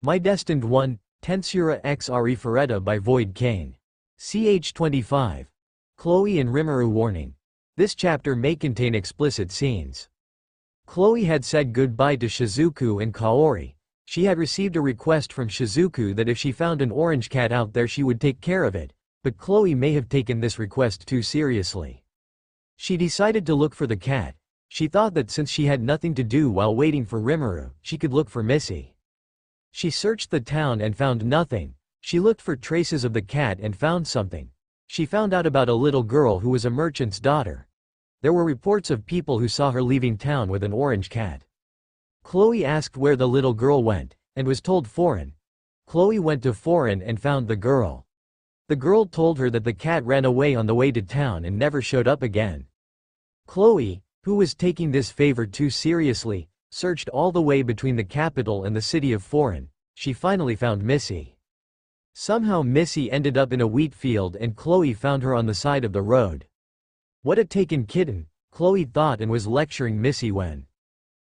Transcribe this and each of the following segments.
My Destined 1, Tensura x Arifureta by Void Kane. Ch 25. Chloe and Rimuru warning. This chapter may contain explicit scenes. Chloe had said goodbye to Shizuku and Kaori. She had received a request from Shizuku that if she found an orange cat out there she would take care of it, but Chloe may have taken this request too seriously. She decided to look for the cat. She thought that since she had nothing to do while waiting for Rimuru, she could look for Missy. She searched the town and found nothing. She looked for traces of the cat and found something. She found out about a little girl who was a merchant's daughter. There were reports of people who saw her leaving town with an orange cat. Chloe asked where the little girl went, and was told Foreign. Chloe went to Foreign and found the girl. The girl told her that the cat ran away on the way to town and never showed up again. Chloe, who was taking this favor too seriously, searched all the way between the capital and the city of Foreign. She finally found Missy. Somehow Missy ended up in a wheat field and Chloe found her on the side of the road. What a taken kitten, Chloe thought and was lecturing Missy when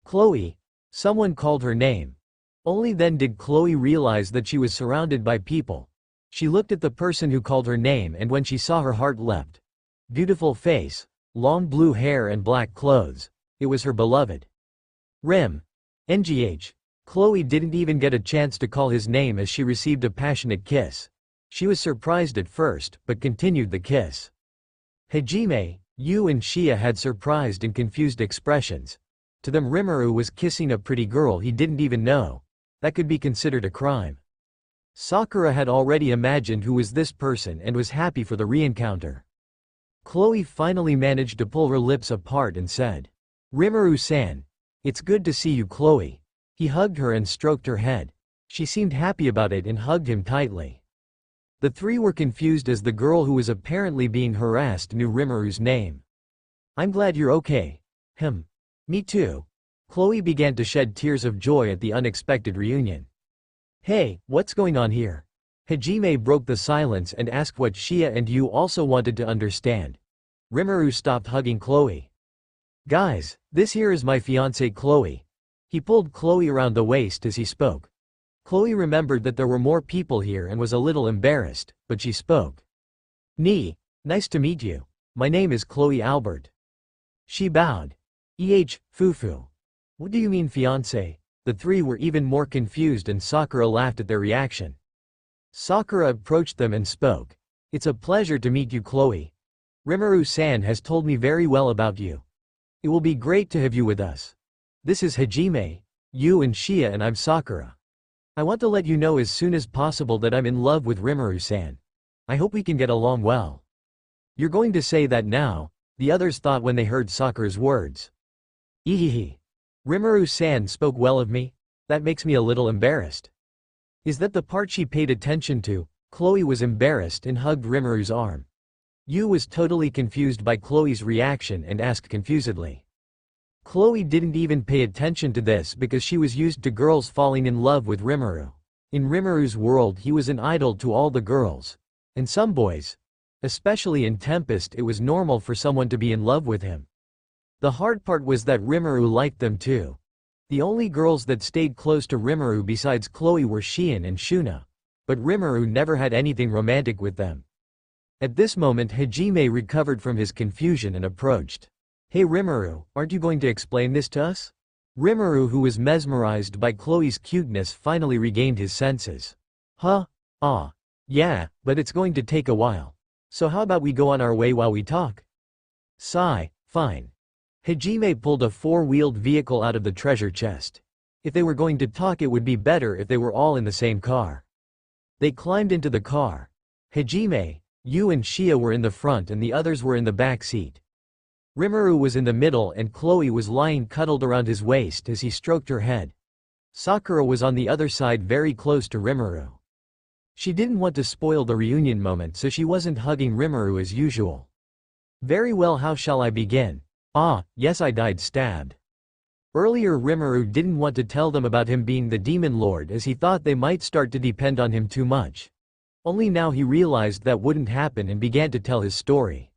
Chloe, someone called her name. Only then did Chloe realize that she was surrounded by people. She looked at the person who called her name and when she saw her heart leapt. Beautiful face, long blue hair and black clothes. It was her beloved Ngh. Chloe didn't even get a chance to call his name as she received a passionate kiss. She was surprised at first, but continued the kiss. Hajime, Yu and Shia had surprised and confused expressions. To them Rimuru was kissing a pretty girl he didn't even know. That could be considered a crime. Sakura had already imagined who was this person and was happy for the re-encounter. Chloe finally managed to pull her lips apart and said, "Rimuru-san. It's good to see you, Chloe." He hugged her and stroked her head. She seemed happy about it and hugged him tightly. The three were confused as the girl who was apparently being harassed knew Rimuru's name. "I'm glad you're okay." Me too." Chloe began to shed tears of joy at the unexpected reunion. "Hey, what's going on here?" Hajime broke the silence and asked what Shia and Yu also wanted to understand. Rimuru stopped hugging Chloe. "Guys, this here is my fiancée Chloe." He pulled Chloe around the waist as he spoke. Chloe remembered that there were more people here and was a little embarrassed, but she spoke. Nice to meet you. My name is Chloe Albert." She bowed. Fufu. What do you mean fiancé? The three were even more confused and Sakura laughed at their reaction. Sakura approached them and spoke. "It's a pleasure to meet you, Chloe. Rimuru-san has told me very well about you. It will be great to have you with us. This is Hajime, Yu and Shia and I'm Sakura. I want to let you know as soon as possible that I'm in love with Rimuru-san. I hope we can get along well." "You're going to say that now?" the others thought when they heard Sakura's words. "Ehehe. Rimuru-san spoke well of me? That makes me a little embarrassed." Is that the part she paid attention to? Chloe was embarrassed and hugged Rimuru's arm. Yu was totally confused by Chloe's reaction and asked confusedly. Chloe didn't even pay attention to this because she was used to girls falling in love with Rimuru. In Rimuru's world he was an idol to all the girls. And some boys. Especially in Tempest it was normal for someone to be in love with him. The hard part was that Rimuru liked them too. The only girls that stayed close to Rimuru besides Chloe were Shion and Shuna. But Rimuru never had anything romantic with them. At this moment Hajime recovered from his confusion and approached. "Hey Rimuru, aren't you going to explain this to us?" Rimuru, who was mesmerized by Chloe's cuteness, finally regained his senses. Yeah, but it's going to take a while. So how about we go on our way while we talk?" Sigh, fine. Hajime pulled a four-wheeled vehicle out of the treasure chest. If they were going to talk it would be better if they were all in the same car. They climbed into the car. Hajime, Yu and Shia were in the front and the others were in the back seat. Rimuru was in the middle and Chloe was lying cuddled around his waist as he stroked her head. Sakura was on the other side very close to Rimuru. She didn't want to spoil the reunion moment so she wasn't hugging Rimuru as usual. "Very well, how shall I begin?" Yes, I died stabbed." Earlier Rimuru didn't want to tell them about him being the demon lord as he thought they might start to depend on him too much. Only now he realized that wouldn't happen and began to tell his story.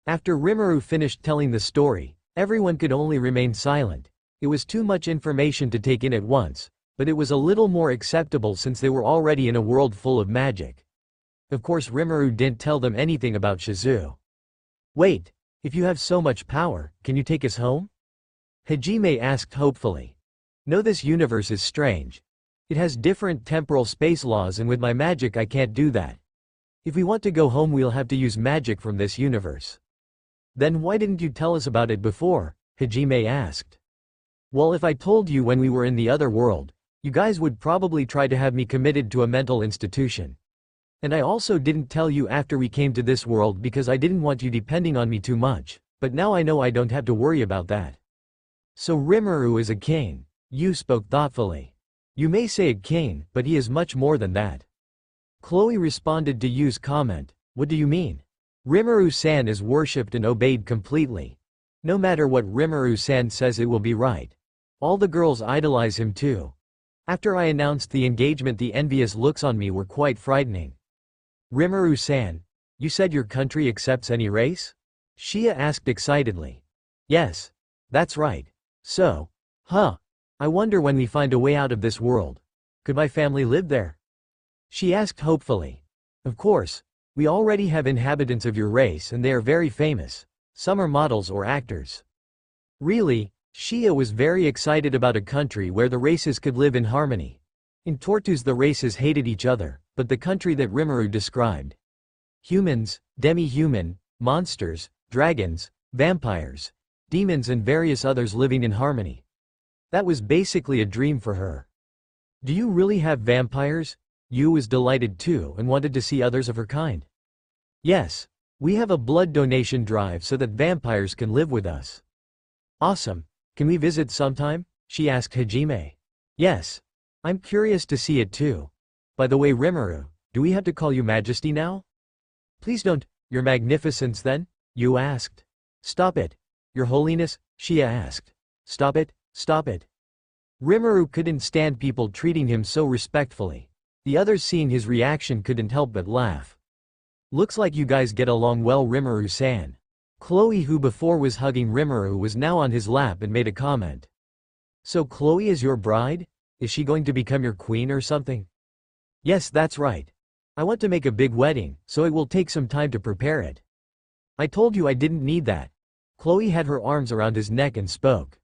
After Rimuru finished telling the story, everyone could only remain silent. It was too much information to take in at once, but it was a little more acceptable since they were already in a world full of magic. Of course Rimuru didn't tell them anything about Shizu. Wait, if you have so much power, can you take us home? Hajime asked hopefully. No, this universe is strange. It has different temporal space laws and with my magic I can't do that. If we want to go home we'll have to use magic from this universe. Then why didn't you tell us about it before? Hajime asked. Well, if I told you when we were in the other world, you guys would probably try to have me committed to a mental institution. And I also didn't tell you after we came to this world because I didn't want you depending on me too much, but now I know I don't have to worry about that. So Rimuru is a king. Yu spoke thoughtfully. You may say a king, but he is much more than that. Chloe responded to Yu's comment. What do you mean? Rimuru-san is worshipped and obeyed completely. No matter what Rimuru-san says it will be right. All the girls idolize him too. After I announced the engagement the envious looks on me were quite frightening. Rimuru-san, you said your country accepts any race? Shia asked excitedly. Yes. That's right. So. I wonder when we find a way out of this world. Could my family live there? She asked hopefully. Of course. We already have inhabitants of your race and they are very famous. Some are models or actors. Really? Shia was very excited about a country where the races could live in harmony. In Tortus the races hated each other, but the country that Rimuru described. Humans, demi-human, monsters, dragons, vampires, demons and various others living in harmony. That was basically a dream for her. Do you really have vampires? Yu was delighted too and wanted to see others of her kind. Yes. We have a blood donation drive so that vampires can live with us. Awesome. Can we visit sometime? She asked Hajime. Yes. I'm curious to see it too. By the way Rimuru, do we have to call you Majesty now? Please don't, Your Magnificence then? Yu asked. Stop it. Your Holiness? Shia asked. Stop it, stop it. Rimuru couldn't stand people treating him so respectfully. The others seeing his reaction couldn't help but laugh. Looks like you guys get along well Rimuru-san. Chloe who before was hugging Rimuru was now on his lap and made a comment. So Chloe is your bride? Is she going to become your queen or something? Yes, that's right. I want to make a big wedding, so it will take some time to prepare it. I told you I didn't need that. Chloe had her arms around his neck and spoke.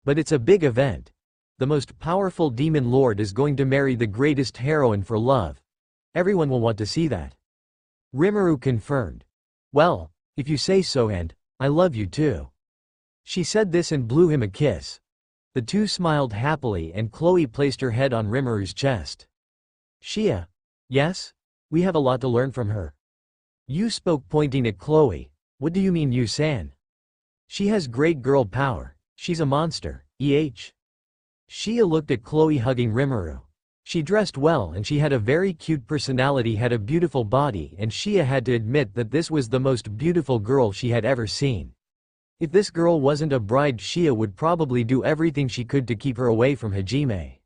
But it's a big event. The most powerful demon lord is going to marry the greatest heroine for love. Everyone will want to see that. Rimuru confirmed. Well, if you say so and, I love you too. She said this and blew him a kiss. The two smiled happily and Chloe placed her head on Rimuru's chest. Shia. Yes? We have a lot to learn from her. Yu spoke pointing at Chloe. What do you mean Yu-san? She has great girl power. She's a monster, Shia looked at Chloe hugging Rimuru. She dressed well and she had a very cute personality, had a beautiful body, and Shia had to admit that this was the most beautiful girl she had ever seen. If this girl wasn't a bride Shia would probably do everything she could to keep her away from Hajime.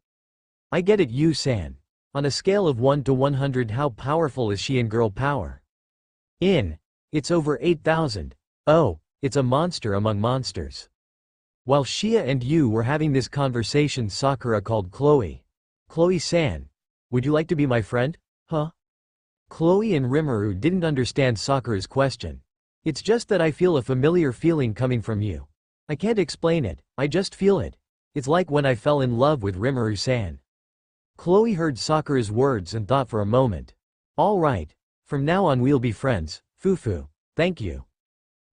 I get it Yu-san. On a scale of 1 to 100 how powerful is she in girl power? It's over 8,000. Oh, it's a monster among monsters. While Shia and Yu were having this conversation Sakura called Chloe. Chloe-san. Would you like to be my friend? Huh? Chloe and Rimuru didn't understand Sakura's question. It's just that I feel a familiar feeling coming from you. I can't explain it, I just feel it. It's like when I fell in love with Rimuru-san. Chloe heard Sakura's words and thought for a moment. All right. From now on we'll be friends, Fufu. Thank you.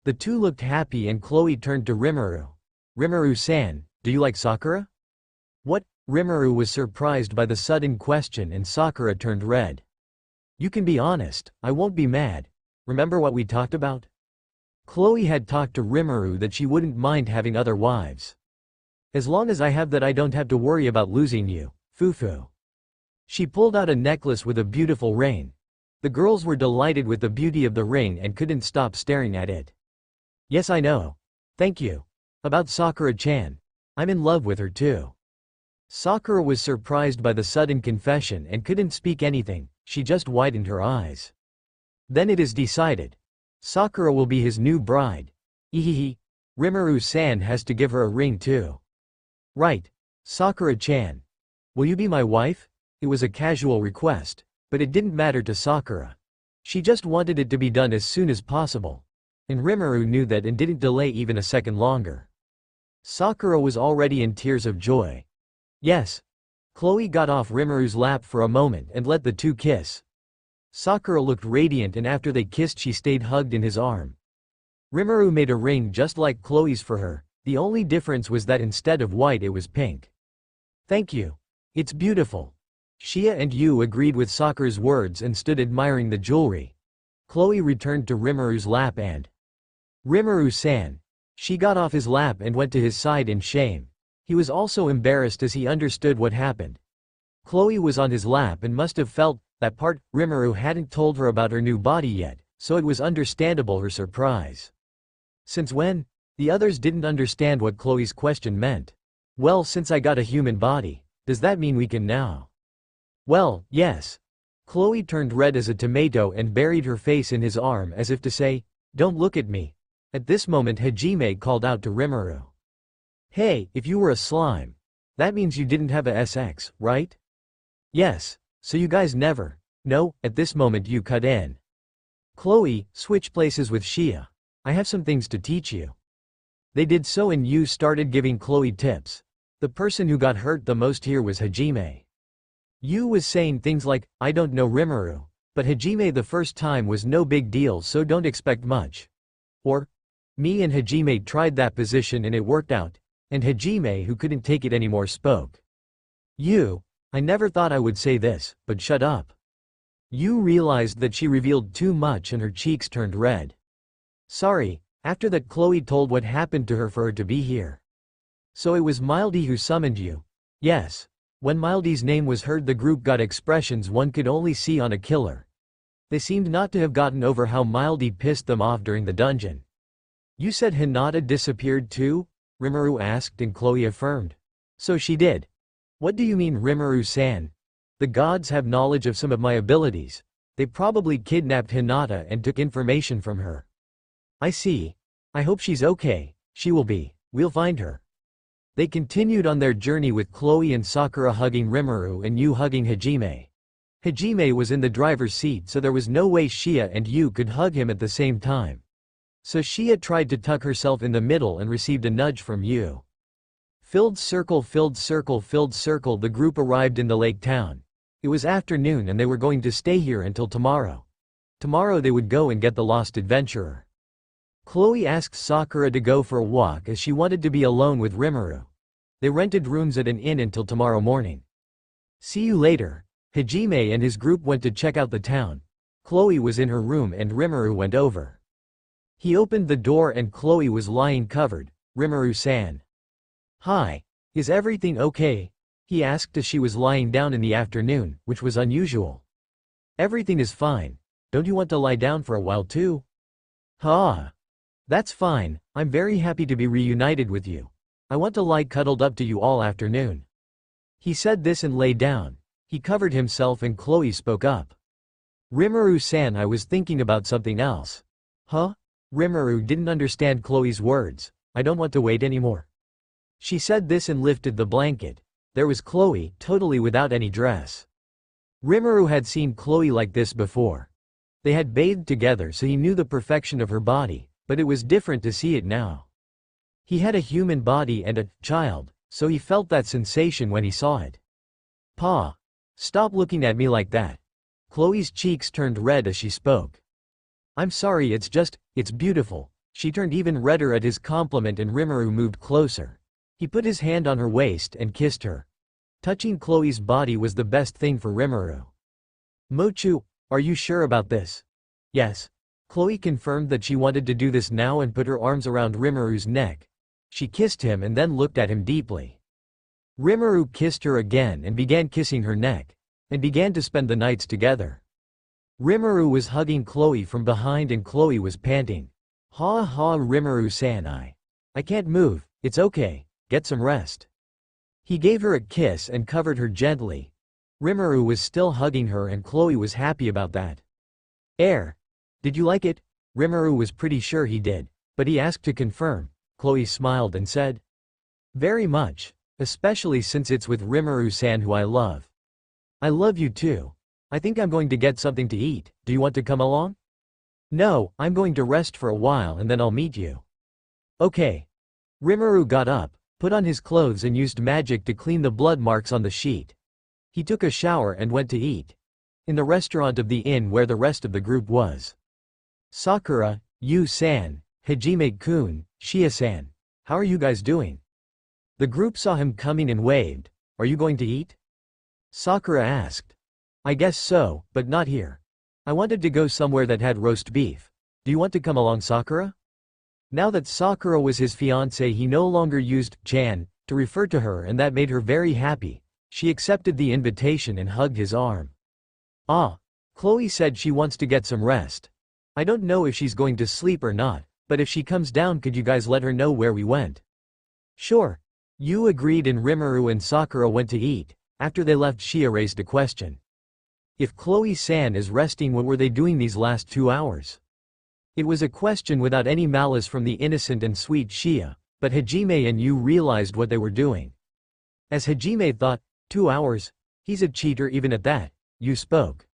The two looked happy and Chloe turned to Rimuru. Rimuru-san, do you like Sakura? What? Rimuru was surprised by the sudden question and Sakura turned red. You can be honest, I won't be mad. Remember what we talked about? Chloe had talked to Rimuru that she wouldn't mind having other wives. As long as I have that I don't have to worry about losing you, Fufu. She pulled out a necklace with a beautiful ring. The girls were delighted with the beauty of the ring and couldn't stop staring at it. Yes I know. Thank you. About Sakura-chan. I'm in love with her too. Sakura was surprised by the sudden confession and couldn't speak anything, she just widened her eyes. Then it is decided. Sakura will be his new bride. Ehehe. Rimuru-san has to give her a ring too. Right. Sakura-chan. Will you be my wife? It was a casual request, but it didn't matter to Sakura. She just wanted it to be done as soon as possible. And Rimuru knew that and didn't delay even a second longer. Sakura was already in tears of joy. Yes. Chloe got off Rimuru's lap for a moment and let the two kiss. Sakura looked radiant, and after they kissed she stayed hugged in his arm. Rimuru made a ring just like Chloe's for her, the only difference was that instead of white it was pink. Thank you. It's beautiful. Shia and Yu agreed with Sakura's words and stood admiring the jewelry. Chloe returned to Rimuru's lap and Rimuru-san. She got off his lap and went to his side in shame. He was also embarrassed as he understood what happened. Chloe was on his lap and must have felt that part. Rimuru hadn't told her about her new body yet, so it was understandable her surprise. Since when? The others didn't understand what Chloe's question meant. Well, since I got a human body, does that mean we can now? Well, yes. Chloe turned red as a tomato and buried her face in his arm as if to say, don't look at me. At this moment Hajime called out to Rimuru. Hey, if you were a slime. That means you didn't have a SX, right? Yes. So you guys never. No, at this moment you cut in. Chloe, switch places with Shia. I have some things to teach you. They did so and Yu started giving Chloe tips. The person who got hurt the most here was Hajime. Yu was saying things like, I don't know Rimuru, but Hajime the first time was no big deal, so don't expect much. Or, me and Hajime tried that position and it worked out, and Hajime, who couldn't take it anymore, spoke. Yu, I never thought I would say this, but shut up. Yu realized that she revealed too much and her cheeks turned red. Sorry. After that Chloe told what happened to her for her to be here. So it was Mildy who summoned you? Yes. When Mildy's name was heard the group got expressions one could only see on a killer. They seemed not to have gotten over how Mildy pissed them off during the dungeon. You said Hinata disappeared too? Rimuru asked and Chloe affirmed. So she did. What do you mean, Rimuru-san? The gods have knowledge of some of my abilities. They probably kidnapped Hinata and took information from her. I see. I hope she's okay. She will be. We'll find her. They continued on their journey with Chloe and Sakura hugging Rimuru and Yu hugging Hajime. Hajime was in the driver's seat, so there was no way Shia and Yu could hug him at the same time. So Shia tried to tuck herself in the middle and received a nudge from Yu. Filled circle, filled circle, filled circle. The group arrived in the lake town. It was afternoon and they were going to stay here until tomorrow. Tomorrow they would go and get the lost adventurer. Chloe asked Sakura to go for a walk as she wanted to be alone with Rimuru. They rented rooms at an inn until tomorrow morning. See you later. Hajime and his group went to check out the town. Chloe was in her room and Rimuru went over. He opened the door and Chloe was lying covered. Rimuru-san. Hi. Is everything okay? He asked as she was lying down in the afternoon, which was unusual. Everything is fine. Don't you want to lie down for a while too? Ha. That's fine. I'm very happy to be reunited with you. I want to lie cuddled up to you all afternoon. He said this and lay down. He covered himself and Chloe spoke up. Rimuru-san, I was thinking about something else. Huh? Rimuru didn't understand Chloe's words. I don't want to wait anymore. She said this and lifted the blanket. There was Chloe, totally without any dress. Rimuru had seen Chloe like this before. They had bathed together, so he knew the perfection of her body, but it was different to see it now. He had a human body and a child, so he felt that sensation when he saw it. Pa. Stop looking at me like that. Chloe's cheeks turned red as she spoke. I'm sorry, it's beautiful. She turned even redder at his compliment and Rimuru moved closer. He put his hand on her waist and kissed her. Touching Chloe's body was the best thing for Rimuru. Mochu, are you sure about this? Yes. Chloe confirmed that she wanted to do this now and put her arms around Rimuru's neck. She kissed him and then looked at him deeply. Rimuru kissed her again and began kissing her neck, and began to spend the nights together. Rimuru was hugging Chloe from behind and Chloe was panting. Ha ha, Rimuru-san, I can't move. It's okay. Get some rest. He gave her a kiss and covered her gently. Rimuru was still hugging her and Chloe was happy about that. Did you like it? Rimuru was pretty sure he did, but he asked to confirm. Chloe smiled and said, very much. Especially since it's with Rimuru-san who I love. I love you too. I think I'm going to get something to eat, do you want to come along? No, I'm going to rest for a while and then I'll meet you. Okay. Rimuru got up, put on his clothes and used magic to clean the blood marks on the sheet. He took a shower and went to eat. In the restaurant of the inn where the rest of the group was. Sakura, Yu-san, Hajime-kun, Shia-san. How are you guys doing? The group saw him coming and waved. Are you going to eat? Sakura asked. I guess so, but not here. I wanted to go somewhere that had roast beef. Do you want to come along, Sakura? Now that Sakura was his fiancée, he no longer used Chan to refer to her, and that made her very happy. She accepted the invitation and hugged his arm. Ah. Chloe said she wants to get some rest. I don't know if she's going to sleep or not, but if she comes down could you guys let her know where we went? Sure. Yu agreed and Rimuru and Sakura went to eat. After they left, Shia raised a question. If Chloe-san is resting, what were they doing these last 2 hours? It was a question without any malice from the innocent and sweet Shia, but Hajime and Yu realized what they were doing. As Hajime thought, 2 hours? He's a cheater even at that, Yu spoke.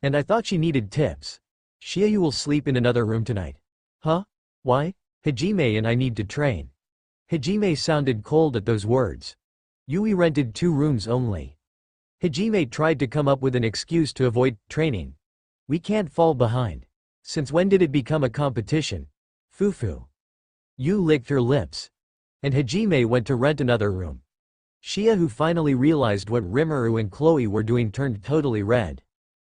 And I thought she needed tips. Shia, you will sleep in another room tonight. Huh? Why? Hajime and I need to train. Hajime sounded cold at those words. Yui rented 2 rooms only. Hajime tried to come up with an excuse to avoid training. We can't fall behind. Since when did it become a competition? Fufu. Yu licked her lips. And Hajime went to rent another room. Shia, who finally realized what Rimuru and Chloe were doing, turned totally red.